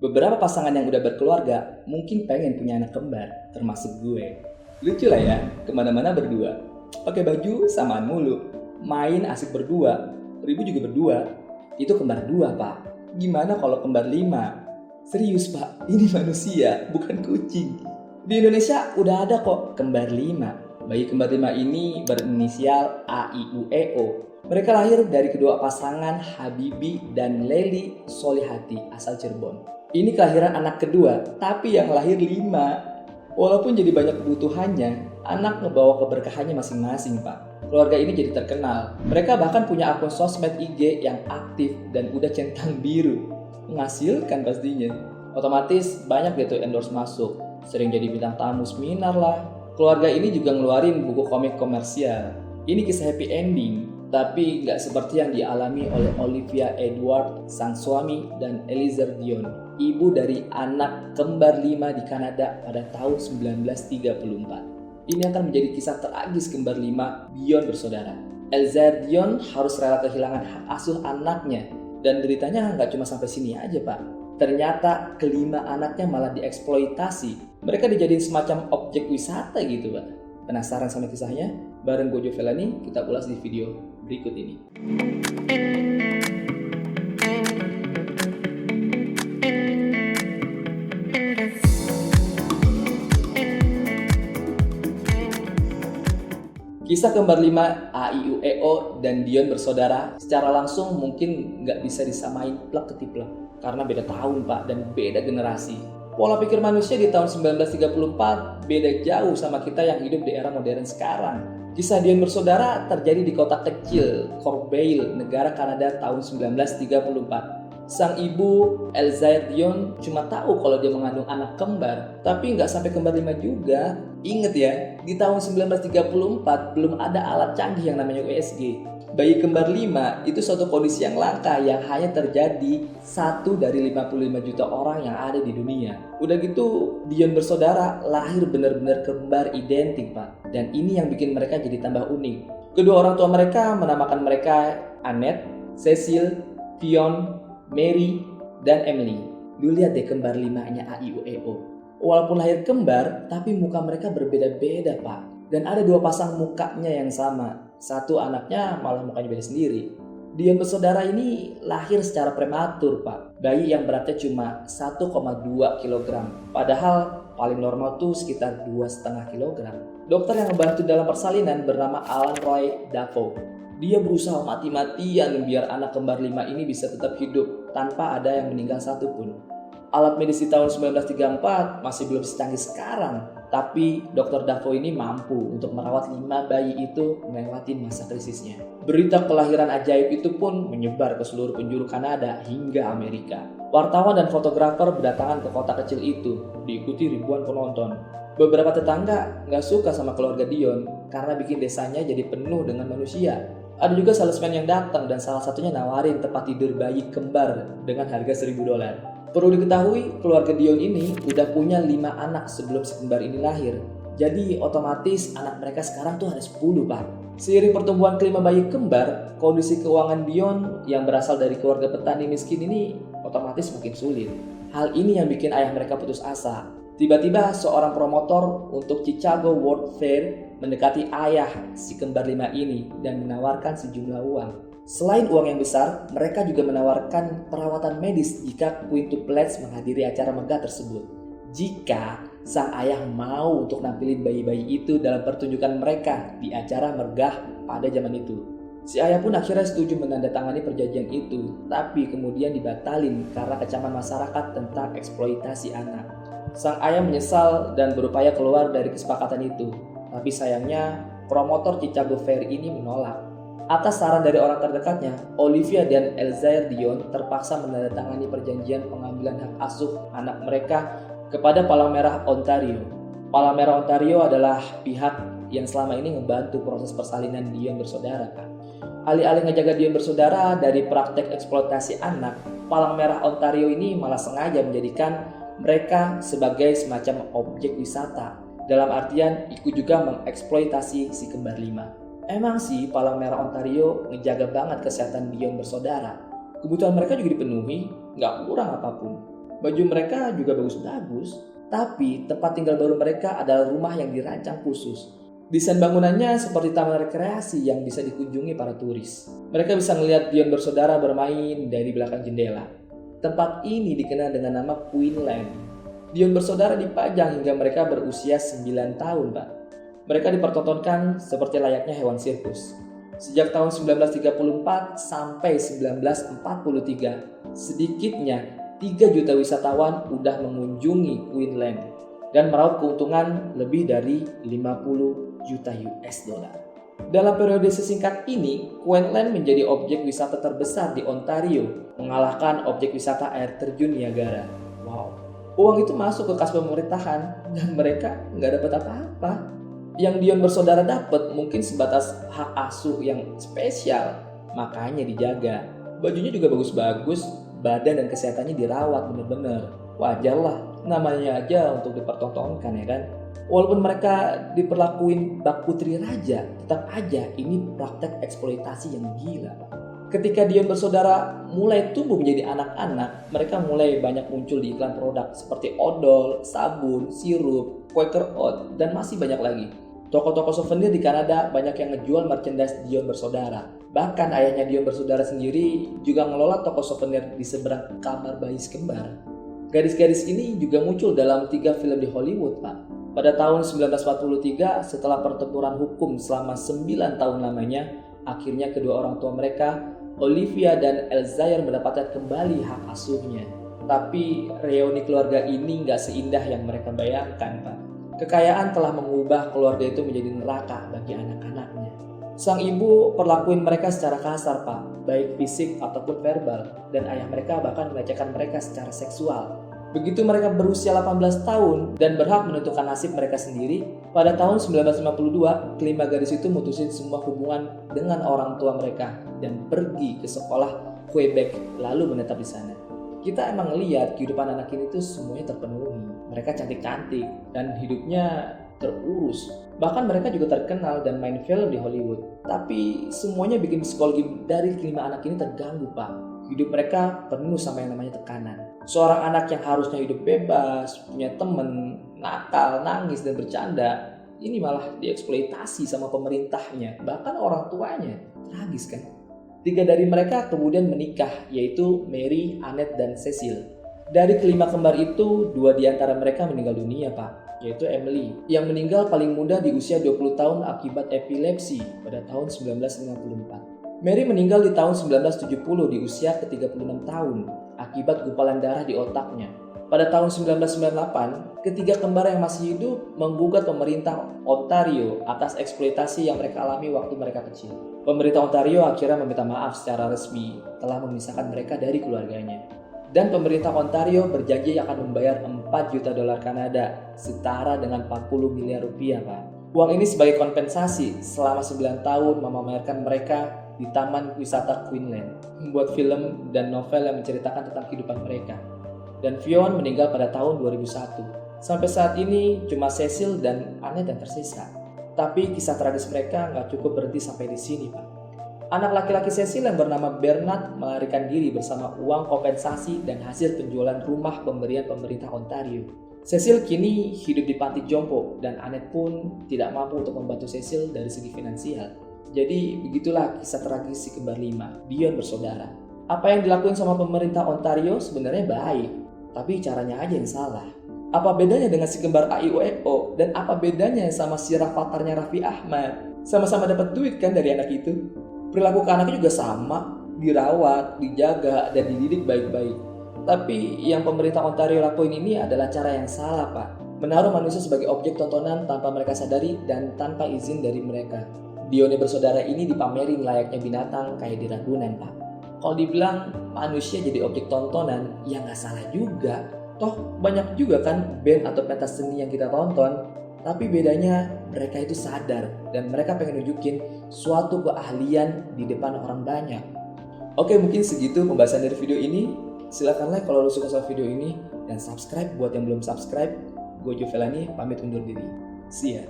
Beberapa pasangan yang udah berkeluarga mungkin pengen punya anak kembar, termasuk gue. Lucu lah ya, kemana-mana berdua. Pakai baju samaan mulu, main asik berdua, ribut juga berdua. Itu kembar dua, Pak. Gimana kalau kembar lima? Serius, Pak, ini manusia, bukan kucing. Di Indonesia udah ada kok kembar lima. Bayi kembar lima ini berinisial A, I, U, E, O. Mereka lahir dari kedua pasangan Habibi dan Leli Solihati asal Cirebon. Ini kelahiran anak kedua, tapi yang lahir 5. Walaupun jadi banyak kebutuhannya, anak ngebawa keberkahannya masing-masing, Pak. Keluarga ini jadi terkenal. Mereka bahkan punya akun sosmed IG yang aktif dan udah centang biru. Menghasilkan pastinya. Otomatis banyak deh tuh endorse masuk. Sering jadi bintang tamu seminar lah. Keluarga ini juga ngeluarin buku komik komersial. Ini kisah happy ending, tapi nggak seperti yang dialami oleh Olivia Edward, sang suami, dan Eliezer Dion, ibu dari anak kembar 5 di Kanada pada tahun 1934. Ini akan menjadi kisah tragis kembar 5 Dion bersaudara. Eliezer Dion harus rela kehilangan hak asuh anaknya, dan deritanya nggak cuma sampai sini aja, Pak. Ternyata kelima anaknya malah dieksploitasi. Mereka dijadiin semacam objek wisata gitu, Pak. Penasaran sama kisahnya? Bareng gue Jovelani, kita ulas di video berikut ini. Kisah kembar 5 A, I, U, E, O dan Dion bersaudara secara langsung mungkin nggak bisa disamain plek ketiplek karena beda tahun, Pak, dan beda generasi. Pola pikir manusia di tahun 1934 beda jauh sama kita yang hidup di era modern sekarang. Kisah Dion bersaudara terjadi di kota kecil Corbeil, negara Kanada tahun 1934. Sang ibu, Elzair Dion, cuma tahu kalau dia mengandung anak kembar, tapi nggak sampai kembar 5 juga. Ingat ya, di tahun 1934 belum ada alat canggih yang namanya USG. Bayi kembar 5 itu suatu kondisi yang langka yang hanya terjadi 1 dari 55 juta orang yang ada di dunia. Udah gitu, Dion bersaudara lahir benar-benar kembar identik, Pak. Dan ini yang bikin mereka jadi tambah unik. Kedua orang tua mereka menamakan mereka Annette, Cecil, Fion, Mary, dan Emily. Lu lihat deh kembar 5-nya A, I, U, E, O. Walaupun lahir kembar, tapi muka mereka berbeda-beda, Pak. Dan ada 2 pasang mukanya yang sama. Satu anaknya malah mukanya beda sendiri. Dion bersaudara ini lahir secara prematur, Pak. Bayi yang beratnya cuma 1,2 kg. Padahal paling normal tuh sekitar 2,5 kg. Dokter yang membantu dalam persalinan bernama Alan Roy Dafoe. Dia berusaha mati-matian biar anak kembar 5 ini bisa tetap hidup tanpa ada yang meninggal satupun. Alat medis di tahun 1934 masih belum secanggih sekarang, tapi Dr. Dafoe ini mampu untuk merawat 5 bayi itu melewati masa krisisnya. Berita kelahiran ajaib itu pun menyebar ke seluruh penjuru Kanada hingga Amerika. Wartawan dan fotografer berdatangan ke kota kecil itu, diikuti ribuan penonton. Beberapa tetangga nggak suka sama keluarga Dion karena bikin desanya jadi penuh dengan manusia. Ada juga salesman yang datang dan salah satunya nawarin tempat tidur bayi kembar dengan harga $1.000. Perlu diketahui, keluarga Dion ini udah punya 5 anak sebelum si kembar ini lahir. Jadi otomatis anak mereka sekarang tuh ada 10, Pak. Seiring pertumbuhan kelima bayi kembar, kondisi keuangan Dion yang berasal dari keluarga petani miskin ini otomatis makin sulit. Hal ini yang bikin ayah mereka putus asa. Tiba-tiba seorang promotor untuk Chicago World Fair mendekati ayah si kembar 5 ini dan menawarkan sejumlah uang. Selain uang yang besar, mereka juga menawarkan perawatan medis jika quintuplets menghadiri acara megah tersebut. Jika sang ayah mau untuk nampilin bayi-bayi itu dalam pertunjukan mereka di acara megah pada zaman itu. Si ayah pun akhirnya setuju menandatangani perjanjian itu, tapi kemudian dibatalin karena kecaman masyarakat tentang eksploitasi anak. Sang ayah menyesal dan berupaya keluar dari kesepakatan itu. Tapi sayangnya, promotor Chicago Fair ini menolak. Atas saran dari orang terdekatnya, Olivia dan Elzair Dion terpaksa menandatangani perjanjian pengambilan hak asuh anak mereka kepada Palang Merah Ontario. Palang Merah Ontario adalah pihak yang selama ini membantu proses persalinan Dion bersaudara, Kak. Alih-alih ngejaga Dion bersaudara dari praktek eksploitasi anak, Palang Merah Ontario ini malah sengaja menjadikan mereka sebagai semacam objek wisata. Dalam artian ikut juga mengeksploitasi si kembar 5. Emang sih Palang Merah Ontario ngejaga banget kesehatan Dion bersaudara. Kebutuhan mereka juga dipenuhi, nggak kurang apapun. Baju mereka juga bagus-bagus, tapi tempat tinggal baru mereka adalah rumah yang dirancang khusus. Desain bangunannya seperti taman rekreasi yang bisa dikunjungi para turis. Mereka bisa melihat Dion bersaudara bermain dari belakang jendela. Tempat ini dikenal dengan nama Queenland. Dion bersaudara dipajang hingga mereka berusia 9 tahun, Pak. Mereka dipertontonkan seperti layaknya hewan sirkus. Sejak tahun 1934 sampai 1943, sedikitnya 3 juta wisatawan udah mengunjungi Queenland dan meraup keuntungan lebih dari 50 juta US dollar. Dalam periode sesingkat ini, Queenland menjadi objek wisata terbesar di Ontario, mengalahkan objek wisata air terjun Niagara. Wow, uang itu masuk ke kas pemerintahan dan mereka nggak dapat apa-apa. Yang Dion bersaudara dapat mungkin sebatas hak asuh yang spesial, makanya dijaga. Bajunya juga bagus-bagus, badan dan kesehatannya dirawat bener-bener. Wajar lah, namanya aja untuk dipertontonkan ya kan. Walaupun mereka diperlakuin bak putri raja, tetap aja ini praktek eksploitasi yang gila, Pak. Ketika Dion bersaudara mulai tumbuh menjadi anak-anak, mereka mulai banyak muncul di iklan produk seperti odol, sabun, sirup, Quaker Oat, dan masih banyak lagi. Toko-toko souvenir di Kanada banyak yang ngejual merchandise Dion bersaudara. Bahkan ayahnya Dion bersaudara sendiri juga ngelola toko souvenir di seberang kamar bayi kembar. Gadis-gadis ini juga muncul dalam 3 film di Hollywood, Pak. Pada tahun 1943, setelah pertempuran hukum selama 9 tahun lamanya, akhirnya kedua orang tua mereka, Olivia dan Elzair, mendapatkan kembali hak asuhnya. Tapi reuni keluarga ini nggak seindah yang mereka bayangkan, Pak. Kekayaan telah mengubah keluarga itu menjadi neraka bagi anak-anaknya. Sang ibu perlakuin mereka secara kasar, Pak, baik fisik ataupun verbal, dan ayah mereka bahkan melecehkan mereka secara seksual. Begitu mereka berusia 18 tahun dan berhak menentukan nasib mereka sendiri, pada tahun 1952, kelima gadis itu mutusin semua hubungan dengan orang tua mereka dan pergi ke sekolah Quebec lalu menetap di sana. Kita emang ngeliat kehidupan anak ini tuh semuanya terpenuhi. Mereka cantik-cantik dan hidupnya terurus. Bahkan mereka juga terkenal dan main film di Hollywood. Tapi semuanya bikin psikologi dari kelima anak ini terganggu, Pak. Hidup mereka penuh sama yang namanya tekanan. Seorang anak yang harusnya hidup bebas, punya temen, nakal, nangis, dan bercanda, ini malah dieksploitasi sama pemerintahnya, bahkan orang tuanya. Tragis kan? 3 dari mereka kemudian menikah, yaitu Mary, Annette, dan Cecil. Dari kelima kembar itu, 2 di antara mereka meninggal dunia, Pak, yaitu Emily, yang meninggal paling muda di usia 20 tahun akibat epilepsi pada tahun 1954. Mary meninggal di tahun 1970 di usia ke-36 tahun akibat gumpalan darah di otaknya. Pada tahun 1998, ketiga kembar yang masih hidup menggugat pemerintah Ontario atas eksploitasi yang mereka alami waktu mereka kecil. Pemerintah Ontario akhirnya meminta maaf secara resmi telah memisahkan mereka dari keluarganya. Dan pemerintah Ontario berjanji akan membayar 4 juta dolar Kanada, setara dengan 40 miliar rupiah, Pak. Uang ini sebagai kompensasi selama 9 tahun memamerkan mereka di Taman Wisata Queenland, membuat film dan novel yang menceritakan tentang kehidupan mereka. Dan Fionn meninggal pada tahun 2001. Sampai saat ini cuma Cecil dan Annette yang tersisa. Tapi kisah tragis mereka nggak cukup berhenti sampai di sini, Pak. Anak laki-laki Cecil yang bernama Bernard melarikan diri bersama uang kompensasi dan hasil penjualan rumah pemberian pemerintah Ontario. Cecil kini hidup di panti jompo dan Annette pun tidak mampu untuk membantu Cecil dari segi finansial. Jadi begitulah kisah tragis si kembar 5, Dion bersaudara. Apa yang dilakukan sama pemerintah Ontario sebenarnya baik, tapi caranya aja yang salah. Apa bedanya dengan si kembar AIUEO dan apa bedanya sama si rafatarnya Raffi Ahmad? Sama-sama dapat duit kan dari anak itu. Perilaku ke anaknya juga sama, dirawat, dijaga, dan dididik baik-baik. Tapi yang pemerintah Ontario lakuin ini adalah cara yang salah, Pak. Menaruh manusia sebagai objek tontonan tanpa mereka sadari dan tanpa izin dari mereka. Dion bersaudara ini dipamerin layaknya binatang kayak di Ragunan, Pak. Kalau dibilang manusia jadi objek tontonan, ya nggak salah juga. Toh banyak juga kan band atau pentas seni yang kita tonton. Tapi bedanya mereka itu sadar dan mereka pengen nunjukin suatu keahlian di depan orang banyak. Oke, mungkin segitu pembahasan dari video ini. Silahkan like kalau lo suka sama video ini dan subscribe buat yang belum subscribe. Gue Jovelani pamit undur diri. See ya.